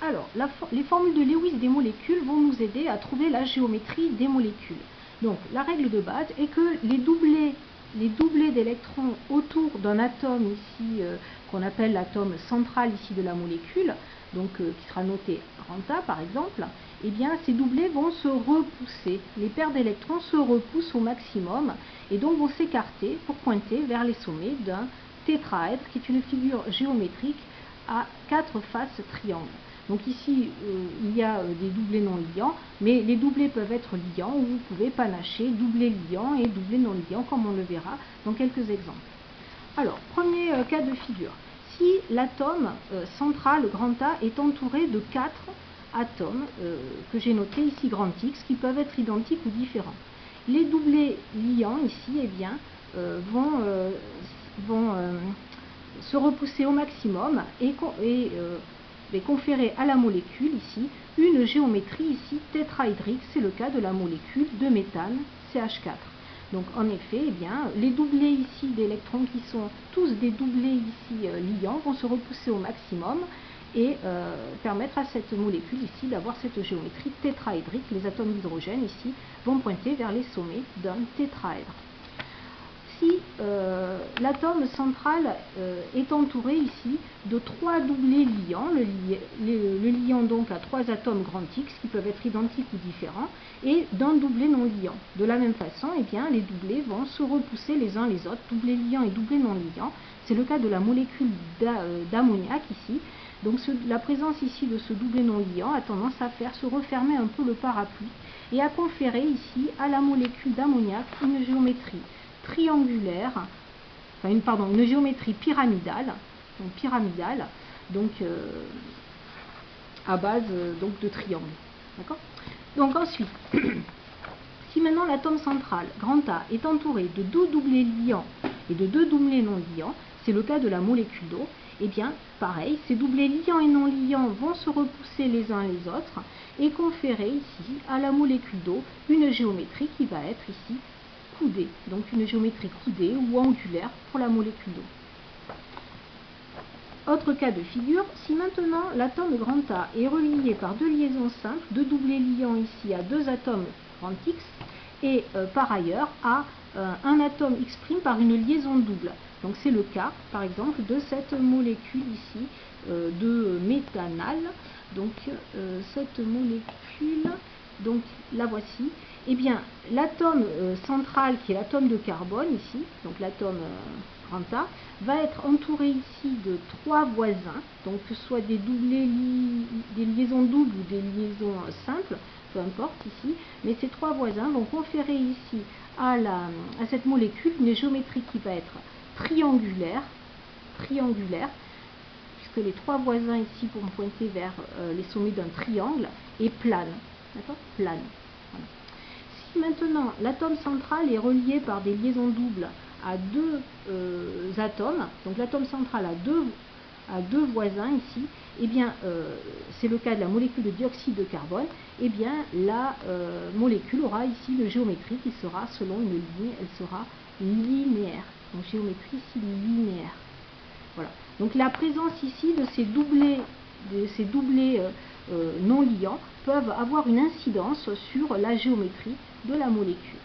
Alors, les formules de Lewis des molécules vont nous aider à trouver la géométrie des molécules. Donc, la règle de base est que les doublés d'électrons autour d'un atome ici, qu'on appelle l'atome central ici de la molécule, donc qui sera noté grand A par exemple, eh bien ces doublés vont se repousser. Les paires d'électrons se repoussent au maximum et donc vont s'écarter pour pointer vers les sommets d'un tétraèdre qui est une figure géométrique à 4 faces triangles. Donc ici, il y a des doublés non liants, mais les doublés peuvent être liants ou vous pouvez panacher doublés liants et doublés non liants, comme on le verra dans quelques exemples. Alors, premier cas de figure. Si l'atome central, grand A, est entouré de 4 atomes que j'ai notés ici, grand X, qui peuvent être identiques ou différents. Les doublés liants ici, eh bien, vont se repousser au maximum et conférer à la molécule ici une géométrie ici tétraédrique. C'est le cas de la molécule de méthane CH4. Donc en effet, eh bien, les doublés ici d'électrons qui sont tous des doublés ici liants vont se repousser au maximum et permettre à cette molécule ici d'avoir cette géométrie tétraédrique. Les atomes d'hydrogène ici vont pointer vers les sommets d'un tétraèdre. Si l'atome central est entouré ici de 3 doublés liants, le liant donc à 3 atomes grand X qui peuvent être identiques ou différents, et d'un doublé non liant. De la même façon, eh bien, les doublés vont se repousser les uns les autres, doublés liants et doublés non liants. C'est le cas de la molécule d'ammoniac ici. Donc la présence ici de ce doublé non liant a tendance à faire se refermer un peu le parapluie et à conférer ici à la molécule d'ammoniac une géométrie triangulaire, une géométrie pyramidale, donc à base donc de triangle. D'accord ? Donc ensuite, si maintenant l'atome central, grand A, est entouré de 2 doublés liants et de 2 doublés non liants, c'est le cas de la molécule d'eau, et bien pareil, ces doublés liants et non liants vont se repousser les uns les autres et conférer ici à la molécule d'eau une géométrie qui va être ici coudée, donc une géométrie coudée ou angulaire pour la molécule d'eau. Autre cas de figure, si maintenant l'atome grand A est relié par 2 liaisons simples, 2 doublés liants ici à 2 atomes grand X, et par ailleurs à un atome X' par une liaison double. Donc c'est le cas, par exemple, de cette molécule ici de méthanal. Donc cette molécule, donc la voici. Eh bien, l'atome central, qui est l'atome de carbone ici, donc l'atome grand A, va être entouré ici de 3 voisins, donc que ce soit des liaisons doubles ou des liaisons simples, peu importe ici, mais ces 3 voisins vont conférer ici à cette molécule une géométrie qui va être triangulaire, puisque les 3 voisins ici vont pointer vers les sommets d'un triangle, et plane. D'accord ? Plane. Voilà. Si maintenant l'atome central est relié par des liaisons doubles à 2 atomes, donc l'atome central a 2 voisins ici, eh bien c'est le cas de la molécule de dioxyde de carbone, eh bien la molécule aura ici une géométrie qui sera selon une ligne, elle sera linéaire. Donc géométrie ici linéaire. Voilà. Donc la présence ici de ces doublés non liants peuvent avoir une incidence sur la géométrie de la molécule.